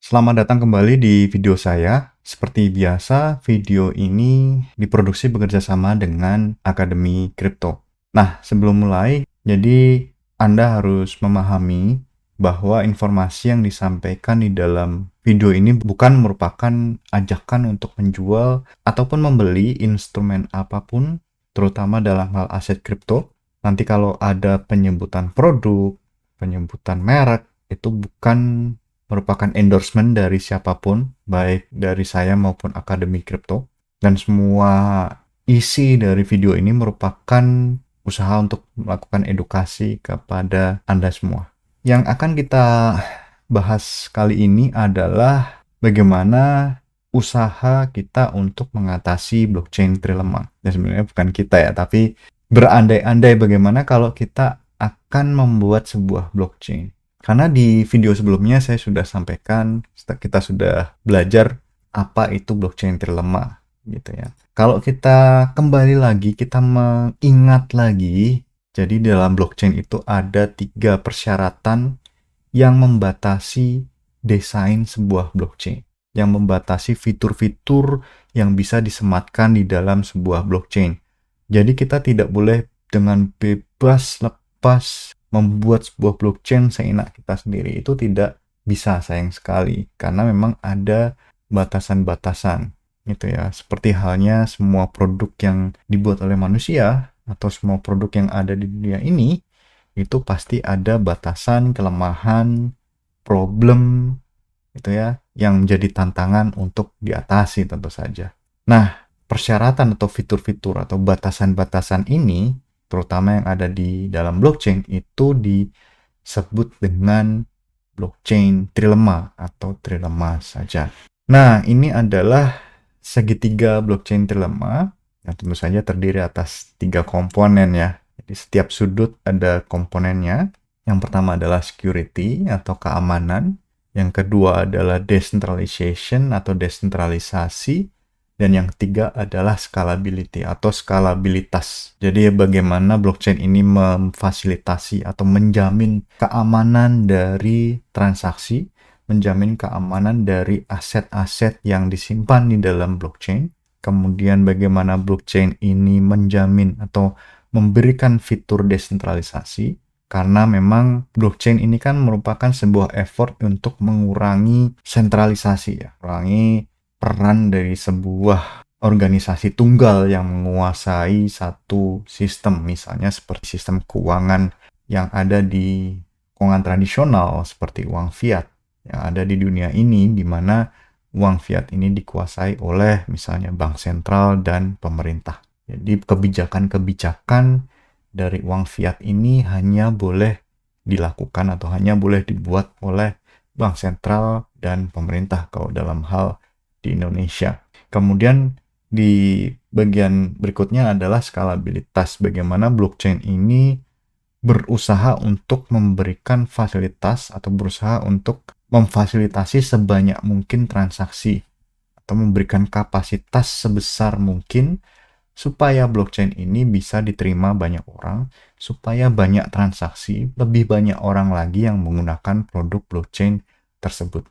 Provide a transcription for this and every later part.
Selamat datang kembali di video saya. Seperti biasa, video ini diproduksi bekerja sama dengan Akademi Kripto. Nah, sebelum mulai, jadi Anda harus memahami bahwa informasi yang disampaikan di dalam video ini bukan merupakan ajakan untuk menjual ataupun membeli instrumen apapun, terutama dalam hal aset kripto. Nanti kalau ada penyebutan produk, penyebutan merek, itu bukan merupakan endorsement dari siapapun, baik dari saya maupun Akademi Kripto. Dan semua isi dari video ini merupakan usaha untuk melakukan edukasi kepada Anda semua. Yang akan kita bahas kali ini adalah bagaimana usaha kita untuk mengatasi blockchain trilemma. Ya sebenarnya bukan kita ya, tapi berandai-andai bagaimana kalau kita akan membuat sebuah blockchain. Karena di video sebelumnya saya sudah sampaikan, kita sudah belajar apa itu blockchain trilemma gitu ya. Kalau kita kembali lagi, kita mengingat lagi, jadi dalam blockchain itu ada 3 persyaratan yang membatasi desain sebuah blockchain, yang membatasi fitur-fitur yang bisa disematkan di dalam sebuah blockchain. Jadi kita tidak boleh dengan bebas lepas membuat sebuah blockchain seenak kita sendiri. Itu tidak bisa, sayang sekali, karena memang ada batasan-batasan gitu ya. Seperti halnya semua produk yang dibuat oleh manusia atau semua produk yang ada di dunia ini, itu pasti ada batasan, kelemahan, problem gitu ya, yang menjadi tantangan untuk diatasi tentu saja. Nah, persyaratan atau fitur-fitur atau batasan-batasan ini, terutama yang ada di dalam blockchain, itu disebut dengan blockchain trilemma atau trilemma saja. Nah, ini adalah segitiga blockchain trilemma yang tentu saja terdiri atas 3 komponen ya. Jadi setiap sudut ada komponennya. Yang pertama adalah security atau keamanan. Yang kedua adalah decentralization atau desentralisasi. Dan yang ketiga adalah scalability atau skalabilitas. Jadi bagaimana blockchain ini memfasilitasi atau menjamin keamanan dari transaksi, menjamin keamanan dari aset-aset yang disimpan di dalam blockchain. Kemudian bagaimana blockchain ini menjamin atau memberikan fitur desentralisasi. Karena memang blockchain ini kan merupakan sebuah effort untuk mengurangi sentralisasi ya, mengurangi peran dari sebuah organisasi tunggal yang menguasai satu sistem, misalnya seperti sistem keuangan yang ada di keuangan tradisional seperti uang fiat yang ada di dunia ini, di mana uang fiat ini dikuasai oleh misalnya bank sentral dan pemerintah. Jadi kebijakan-kebijakan dari uang fiat ini hanya boleh dilakukan atau hanya boleh dibuat oleh bank sentral dan pemerintah kalau dalam hal di Indonesia. Kemudian di bagian berikutnya adalah skalabilitas. Bagaimana blockchain ini berusaha untuk memberikan fasilitas atau berusaha untuk memfasilitasi sebanyak mungkin transaksi atau memberikan kapasitas sebesar mungkin supaya blockchain ini bisa diterima banyak orang, supaya banyak transaksi, lebih banyak orang lagi yang menggunakan produk blockchain tersebut.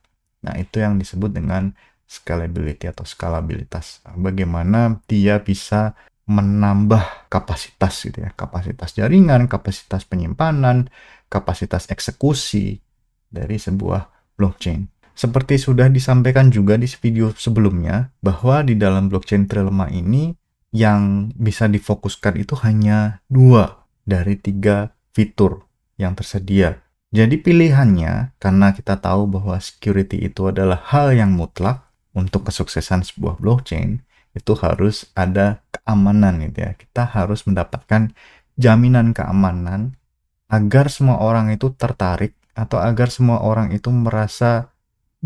Nah, itu yang disebut dengan scalability atau skalabilitas. Bagaimana dia bisa menambah kapasitas gitu ya, kapasitas jaringan, kapasitas penyimpanan, kapasitas eksekusi dari sebuah blockchain. Seperti sudah disampaikan juga di video sebelumnya, bahwa di dalam blockchain trilemma ini yang bisa difokuskan itu hanya 2 dari 3 fitur yang tersedia. Jadi pilihannya, karena kita tahu bahwa security itu adalah hal yang mutlak untuk kesuksesan sebuah blockchain, itu harus ada keamanan gitu ya. Kita harus mendapatkan jaminan keamanan agar semua orang itu tertarik atau agar semua orang itu merasa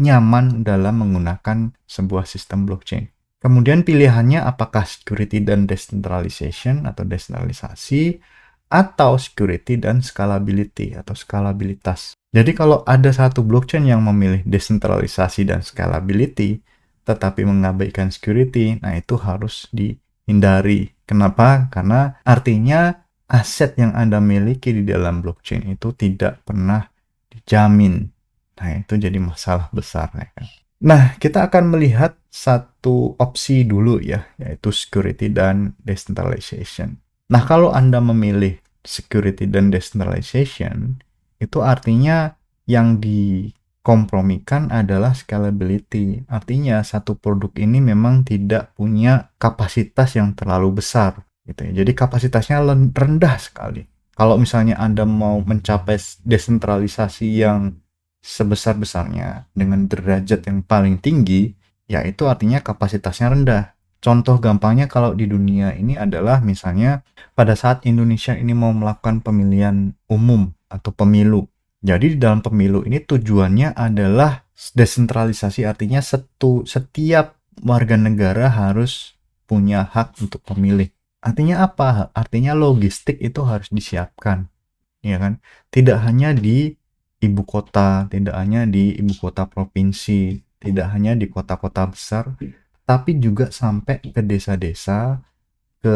nyaman dalam menggunakan sebuah sistem blockchain. Kemudian pilihannya apakah security dan decentralization atau desentralisasi, atau security dan scalability atau skalabilitas. Jadi kalau ada satu blockchain yang memilih desentralisasi dan scalability, tetapi mengabaikan security, nah itu harus dihindari. Kenapa? Karena artinya aset yang Anda miliki di dalam blockchain itu tidak pernah dijamin Nah, itu jadi masalah besar ya kan. Nah, kita akan melihat satu opsi dulu ya, yaitu security dan decentralization. Nah, kalau Anda memilih security dan decentralization, itu artinya yang dikompromikan adalah scalability. Artinya satu produk ini memang tidak punya kapasitas yang terlalu besar gitu ya. Jadi kapasitasnya rendah sekali. Kalau misalnya Anda mau mencapai desentralisasi yang sebesar-besarnya dengan derajat yang paling tinggi, ya itu artinya kapasitasnya rendah. Contoh gampangnya kalau di dunia ini adalah misalnya pada saat Indonesia ini mau melakukan pemilihan umum atau pemilu. Jadi di dalam pemilu ini tujuannya adalah desentralisasi, artinya setiap warga negara harus punya hak untuk memilih. Artinya apa? Artinya logistik itu harus disiapkan, ya kan? Tidak hanya di ibu kota, tidak hanya di ibu kota provinsi, tidak hanya di kota-kota besar, tapi juga sampai ke desa-desa, ke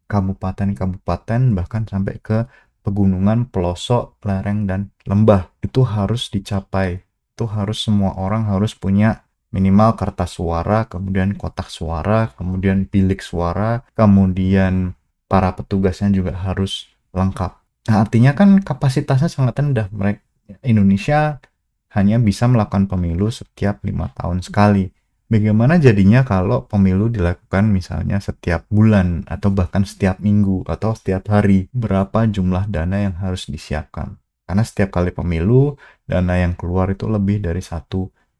kabupaten-kabupaten, bahkan sampai ke pegunungan, pelosok, lereng, dan lembah. Itu harus dicapai. Itu harus semua orang harus punya minimal kertas suara, kemudian kotak suara, kemudian bilik suara, kemudian para petugasnya juga harus lengkap. Nah, artinya kan kapasitasnya sangat rendah. Indonesia hanya bisa melakukan pemilu setiap 5 tahun sekali. Bagaimana jadinya kalau pemilu dilakukan misalnya setiap bulan atau bahkan setiap minggu atau setiap hari? Berapa jumlah dana yang harus disiapkan? Karena setiap kali pemilu, dana yang keluar itu lebih dari 1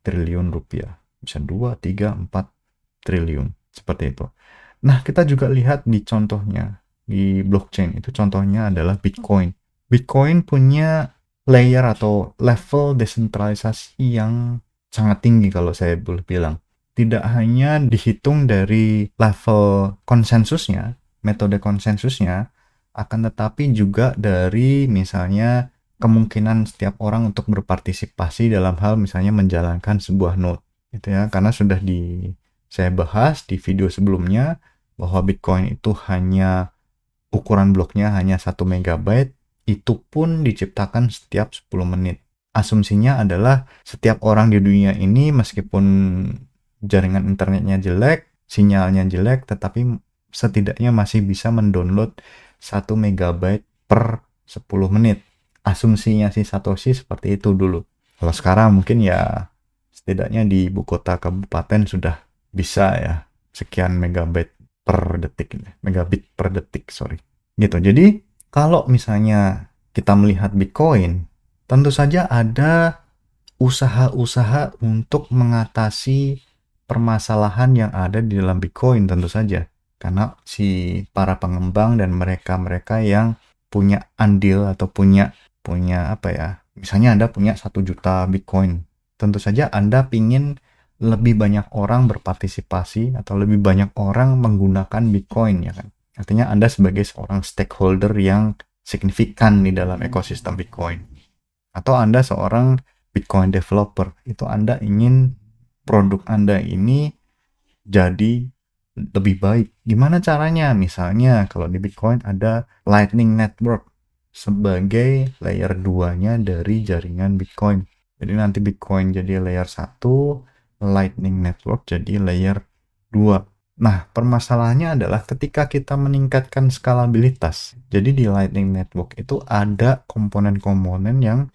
triliun rupiah. Bisa 2, 3, 4 triliun. Seperti itu. Nah, kita juga lihat di contohnya, di blockchain. Itu contohnya adalah Bitcoin. Bitcoin punya layer atau level desentralisasi yang sangat tinggi kalau saya boleh bilang. Tidak hanya dihitung dari level konsensusnya, metode konsensusnya, akan tetapi juga dari misalnya kemungkinan setiap orang untuk berpartisipasi dalam hal misalnya menjalankan sebuah node. Gitu ya, karena sudah saya bahas di video sebelumnya bahwa Bitcoin itu hanya ukuran bloknya hanya 1 megabyte, itu pun diciptakan setiap 10 menit. Asumsinya adalah setiap orang di dunia ini meskipun jaringan internetnya jelek, sinyalnya jelek, tetapi setidaknya masih bisa mendownload 1 megabyte per 10 menit. Asumsinya si Satoshi seperti itu dulu. Kalau sekarang mungkin ya setidaknya di ibu kota kabupaten sudah bisa ya sekian megabit per detik, sorry. Gitu. Jadi kalau misalnya kita melihat Bitcoin, tentu saja ada usaha-usaha untuk mengatasi permasalahan yang ada di dalam Bitcoin tentu saja. Karena si para pengembang dan mereka-mereka yang punya andil atau punya apa ya, misalnya Anda punya 1 juta Bitcoin, tentu saja Anda pingin lebih banyak orang berpartisipasi atau lebih banyak orang menggunakan Bitcoin, ya kan. Artinya Anda sebagai seorang stakeholder yang signifikan di dalam ekosistem Bitcoin. Atau Anda seorang Bitcoin developer, itu Anda ingin produk Anda ini jadi lebih baik. Gimana caranya? Misalnya kalau di Bitcoin ada Lightning Network sebagai layer 2-nya dari jaringan Bitcoin. Jadi nanti Bitcoin jadi layer 1, Lightning Network jadi layer 2. Nah, permasalahannya adalah ketika kita meningkatkan skalabilitas. Jadi di Lightning Network itu ada komponen-komponen yang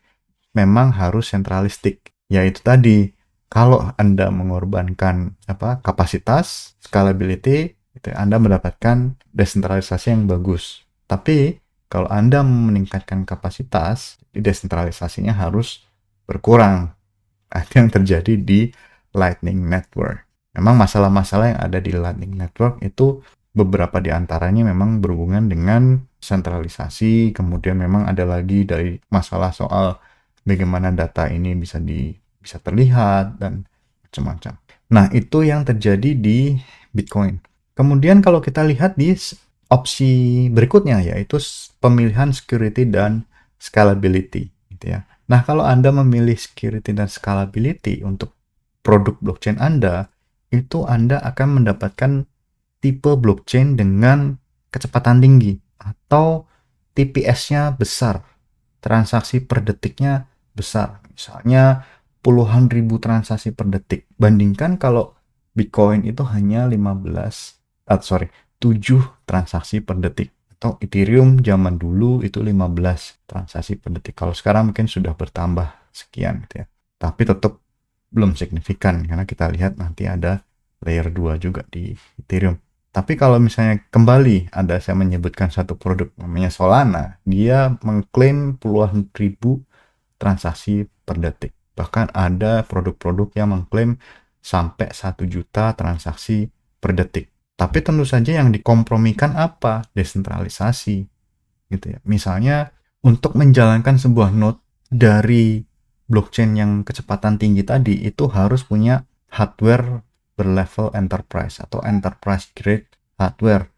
memang harus sentralistik. Yaitu tadi, kalau Anda mengorbankan kapasitas, scalability, itu Anda mendapatkan desentralisasi yang bagus. Tapi kalau Anda meningkatkan kapasitas, desentralisasinya harus berkurang. Itu yang terjadi di Lightning Network. Memang masalah-masalah yang ada di Lightning Network itu beberapa di antaranya memang berhubungan dengan sentralisasi, kemudian memang ada lagi dari masalah soal bagaimana data ini bisa terlihat dan macam-macam. Nah, itu yang terjadi di Bitcoin. Kemudian kalau kita lihat di opsi berikutnya, yaitu pemilihan security dan scalability, gitu ya. Nah, kalau Anda memilih security dan scalability untuk produk blockchain Anda, itu Anda akan mendapatkan tipe blockchain dengan kecepatan tinggi atau TPS-nya besar, transaksi per detiknya besar. Misalnya puluhan ribu transaksi per detik. Bandingkan kalau Bitcoin itu hanya 7 transaksi per detik. Atau Ethereum zaman dulu itu 15 transaksi per detik. Kalau sekarang mungkin sudah bertambah sekian gitu ya. Tapi tetap belum signifikan karena kita lihat nanti ada layer 2 juga di Ethereum. Tapi kalau misalnya kembali ada saya menyebutkan satu produk namanya Solana, dia mengklaim puluhan ribu transaksi per detik. Bahkan ada produk-produk yang mengklaim sampai 1 juta transaksi per detik. Tapi tentu saja yang dikompromikan apa? Desentralisasi. Gitu ya. Misalnya untuk menjalankan sebuah node dari blockchain yang kecepatan tinggi tadi itu harus punya hardware berlevel enterprise atau enterprise grade hardware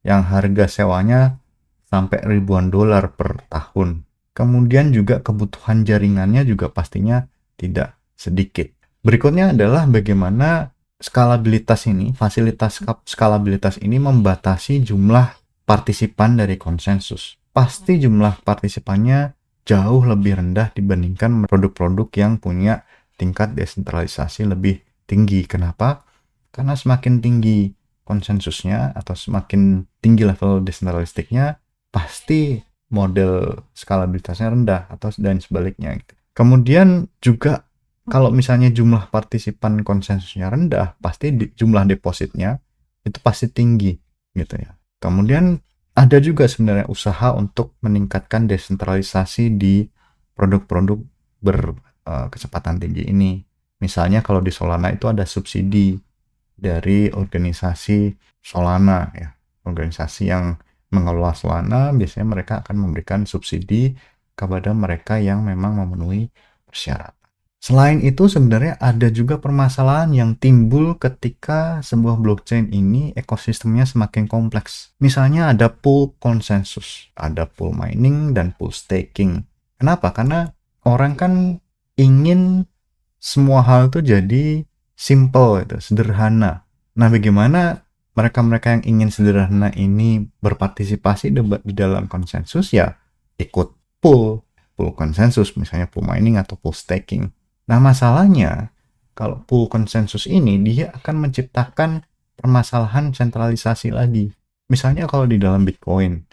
yang harga sewanya sampai ribuan dolar per tahun. Kemudian juga kebutuhan jaringannya juga pastinya tidak sedikit. Berikutnya adalah bagaimana skalabilitas ini, fasilitas skalabilitas ini membatasi jumlah partisipan dari konsensus. Pasti jumlah partisipannya jauh lebih rendah dibandingkan produk-produk yang punya tingkat desentralisasi lebih tinggi. Kenapa? Karena semakin tinggi konsensusnya atau semakin tinggi level desentralistiknya, pasti model skalabilitasnya rendah atau dan sebaliknya. Kemudian juga kalau misalnya jumlah partisipan konsensusnya rendah, pasti jumlah depositnya itu pasti tinggi gitu ya. Kemudian ada juga sebenarnya usaha untuk meningkatkan desentralisasi di produk-produk berkecepatan tinggi ini. Misalnya kalau di Solana itu ada subsidi dari organisasi Solana ya. Organisasi yang mengelola Solana biasanya mereka akan memberikan subsidi kepada mereka yang memang memenuhi persyaratan. Selain itu sebenarnya ada juga permasalahan yang timbul ketika sebuah blockchain ini ekosistemnya semakin kompleks. Misalnya ada pool konsensus, ada pool mining dan pool staking. Kenapa? Karena orang kan ingin semua hal itu jadi simple, itu sederhana. Nah, bagaimana mereka-mereka yang ingin sederhana ini berpartisipasi di dalam konsensus ya ikut pool konsensus, misalnya pool mining atau pool staking. Nah, masalahnya kalau pool konsensus ini dia akan menciptakan permasalahan sentralisasi lagi. Misalnya kalau di dalam Bitcoin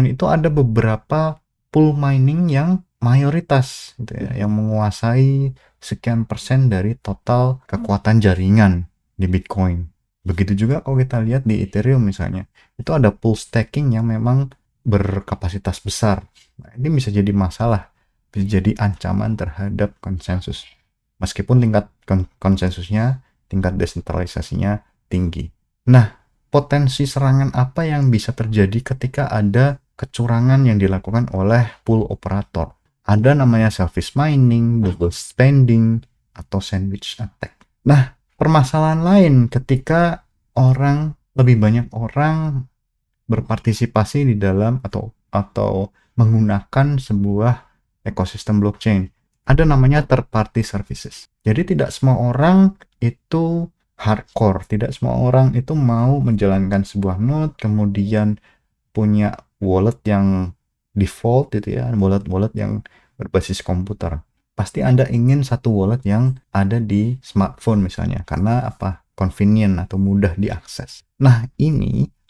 itu ada beberapa pool mining yang mayoritas gitu ya, yang menguasai sekian persen dari total kekuatan jaringan di Bitcoin. Begitu juga kalau kita lihat di Ethereum misalnya, itu ada pool staking yang memang berkapasitas besar. Nah, ini bisa jadi masalah, bisa jadi ancaman terhadap konsensus. Meskipun tingkat konsensusnya, tingkat desentralisasinya tinggi. Nah, potensi serangan apa yang bisa terjadi ketika ada kecurangan yang dilakukan oleh pool operator? Ada namanya selfish mining, double spending, atau sandwich attack. Nah, permasalahan lain ketika lebih banyak orang berpartisipasi di dalam atau menggunakan sebuah ekosistem blockchain. Ada namanya third party services. Jadi tidak semua orang itu hardcore, tidak semua orang itu mau menjalankan sebuah node kemudian punya wallet yang default gitu ya, wallet yang berbasis komputer. Pasti Anda ingin satu wallet yang ada di smartphone misalnya, karena apa? Convenient atau mudah diakses. Nah,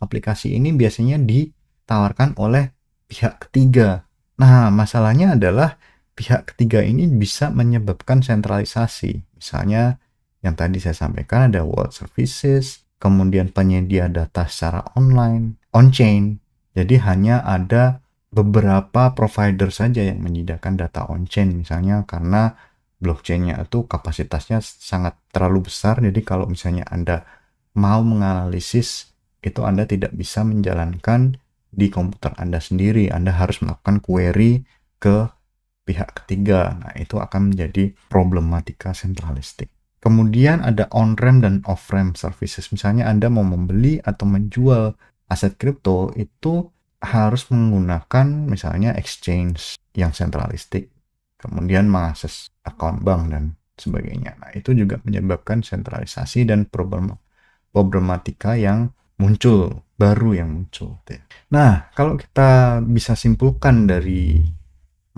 aplikasi ini biasanya ditawarkan oleh pihak ketiga. Nah, masalahnya adalah pihak ketiga ini bisa menyebabkan sentralisasi. Misalnya yang tadi saya sampaikan ada wallet services, kemudian penyedia data secara online, on-chain. Jadi hanya ada beberapa provider saja yang menyediakan data on-chain misalnya karena blockchain-nya itu kapasitasnya sangat terlalu besar. Jadi kalau misalnya Anda mau menganalisis itu Anda tidak bisa menjalankan di komputer Anda sendiri. Anda harus melakukan query ke pihak ketiga. Nah, itu akan menjadi problematika sentralistik. Kemudian ada on-ramp dan off-ramp services. Misalnya Anda mau membeli atau menjual aset kripto itu harus menggunakan misalnya exchange yang sentralistik. Kemudian mengakses account bank dan sebagainya. Nah, itu juga menyebabkan sentralisasi dan problematika yang muncul, baru yang muncul. Nah, kalau kita bisa simpulkan dari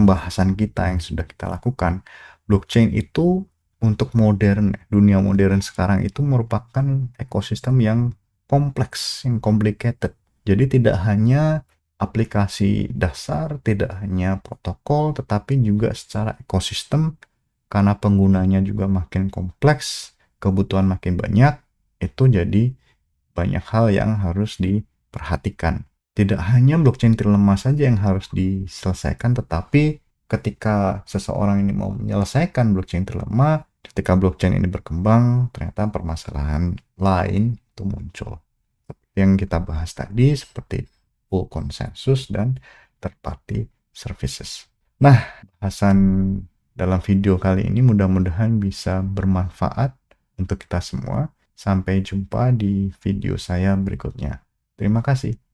pembahasan kita yang sudah kita lakukan, blockchain itu untuk modern, dunia modern sekarang itu merupakan ekosistem yang kompleks, yang complicated. Jadi tidak hanya aplikasi dasar, tidak hanya protokol, tetapi juga secara ekosistem, karena penggunanya juga makin kompleks, kebutuhan makin banyak, itu jadi banyak hal yang harus diperhatikan. Tidak hanya blockchain trilema saja yang harus diselesaikan, tetapi ketika seseorang ini mau menyelesaikan blockchain trilema, ketika blockchain ini berkembang, ternyata permasalahan lain itu muncul. Yang kita bahas tadi seperti full consensus dan third party services. Nah, bahasan dalam video kali ini mudah-mudahan bisa bermanfaat untuk kita semua. Sampai jumpa di video saya berikutnya. Terima kasih.